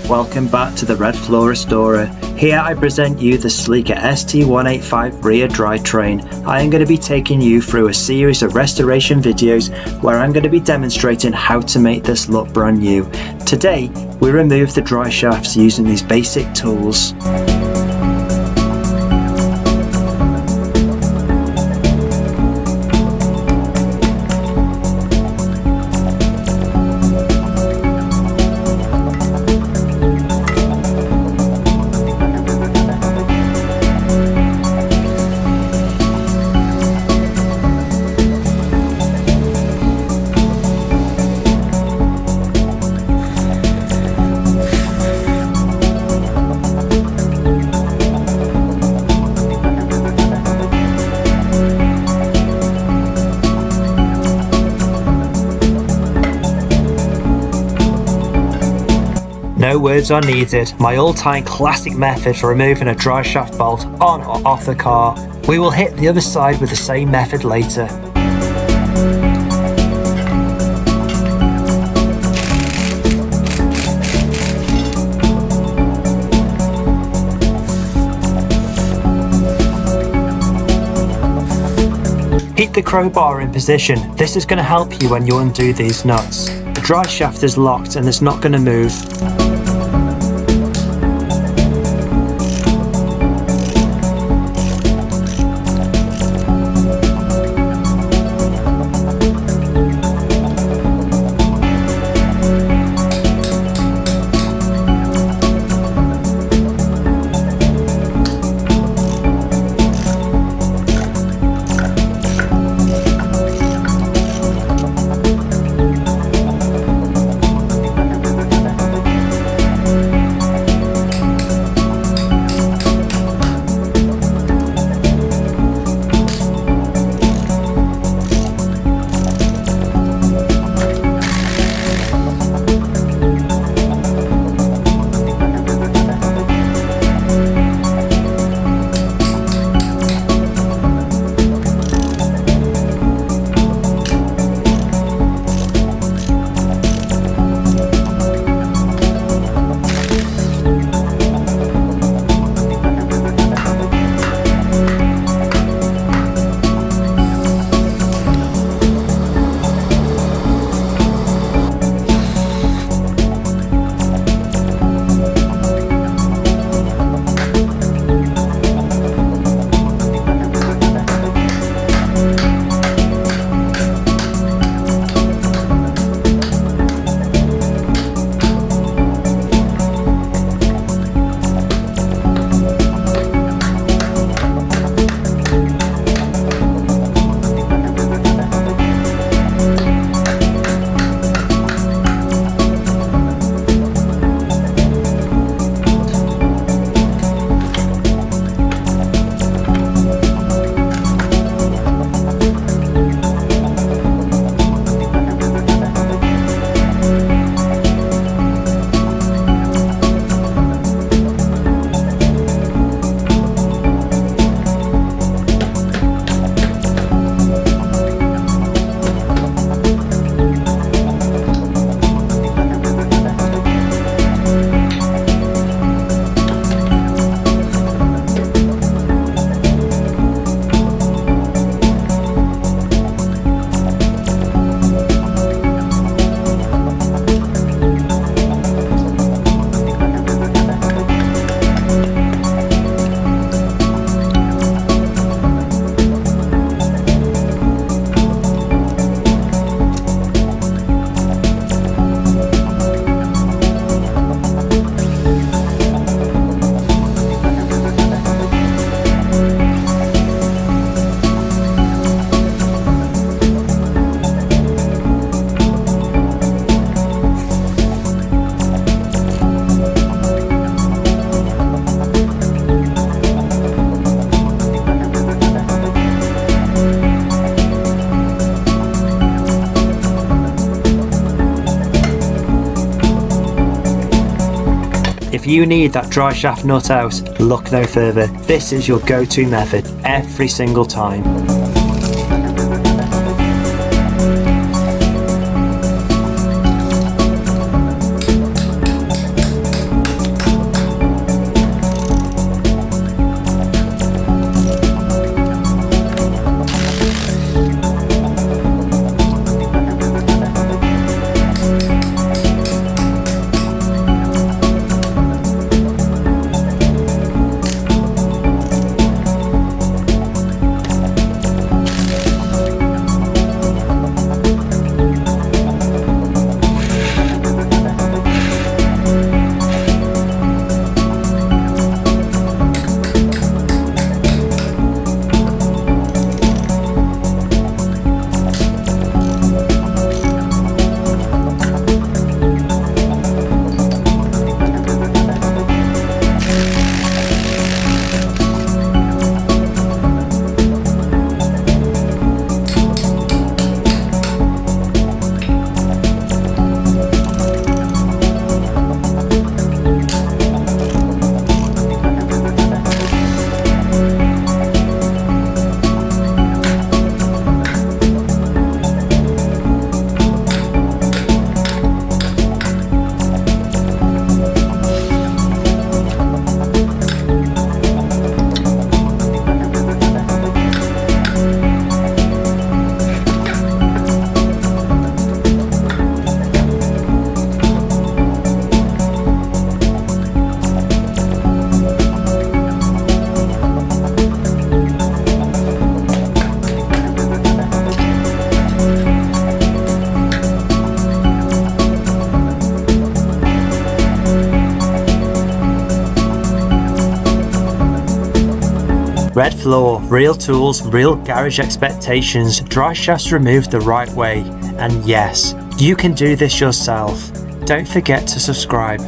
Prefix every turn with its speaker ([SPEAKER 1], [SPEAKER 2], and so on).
[SPEAKER 1] Welcome back to the Red Floor Restorer. Here I present you the sleeker ST185 rear drivetrain. I am going to be taking you through a series of restoration videos where I'm going to be demonstrating how to make this look brand new. Today we remove the drive shafts using these basic tools. No words are needed. My all-time classic method for removing a drive shaft bolt on or off the car. We will hit the other side with the same method later. Keep the crowbar in position. This is going to help you when you undo these nuts. The drive shaft is locked and it's not going to move. If you need that drive shaft nut out, look no further. This is your go-to method every single time. Red floor, real tools, real garage expectations, dry shafts removed the right way. And yes, you can do this yourself. Don't forget to subscribe.